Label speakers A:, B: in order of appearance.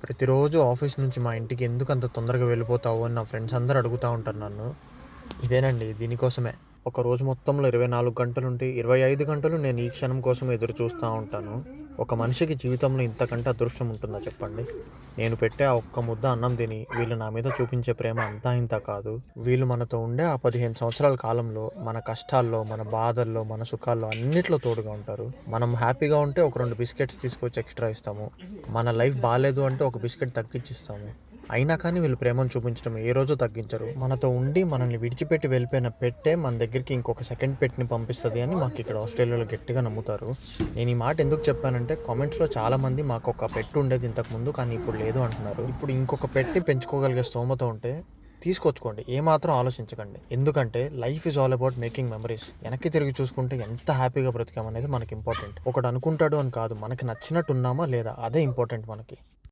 A: ప్రతిరోజు ఆఫీస్ నుంచి మా ఇంటికి ఎందుకు అంత తొందరగా వెళ్ళిపోతావు అని నా ఫ్రెండ్స్ అందరూ అడుగుతా ఉంటారు నన్ను. ఇదేనండి దీనికోసమే. ఒక రోజు మొత్తంలో 24 గంటలుంటే 25 గంటలు నేను ఈ క్షణం కోసం ఎదురు చూస్తా ఉంటాను. ఒక మనిషికి జీవితంలో ఇంతకంటే అదృష్టం ఉంటుందా చెప్పండి? నేను పెట్టే ఆ ఒక్క ముద్ద అన్నం తిని వీళ్ళు నా మీద చూపించే ప్రేమ అంతా ఇంతా కాదు. వీళ్ళు మనతో ఉండే ఆ 15 సంవత్సరాల కాలంలో మన కష్టాల్లో, మన బాధల్లో, మన సుఖాల్లో అన్నిట్లో తోడుగా ఉంటారు. మనం హ్యాపీగా ఉంటే ఒక 2 బిస్కెట్స్ తీసుకొచ్చి ఎక్స్‌ట్రా ఇస్తాము. మన లైఫ్ బాలేదు అంటే ఒక బిస్కెట్ తగ్గించిస్తాము. అయినా కానీ వీళ్ళు ప్రేమను చూపించడం ఏ రోజు తగ్గించరు. మనతో ఉండి మనల్ని విడిచిపెట్టి వెళ్ళిపోయిన పెట్టే మన దగ్గరికి ఇంకొక సెకండ్ పెట్‌ని పంపిస్తది అని మాకిక్కడ ఆస్ట్రేలియాలో గట్టిగా నమ్ముతారు. నేను ఈ మాట ఎందుకు చెప్పానంటే కామెంట్స్‌లో చాలామంది మాకొక పెట్ ఉండేది ఇంతకుముందు కానీ ఇప్పుడు లేదు అంటున్నారు. ఇప్పుడు ఇంకొక పెట్‌ని పెంచుకోగలిగే స్తోమత ఉంటే తీసుకొచ్చుకోండి. ఏమాత్రం ఆలోచించకండి. ఎందుకంటే life is all about making memories. వెనక్కి తిరిగి చూసుకుంటే ఎంత హ్యాపీగా బ్రతికామనేది మనకి ఇంపార్టెంట్. ఒకడు అనుకుంటాడు అని కాదు. మనకి నచ్చినట్టు ఉన్నామా లేదా అదే ఇంపార్టెంట్ మనకి.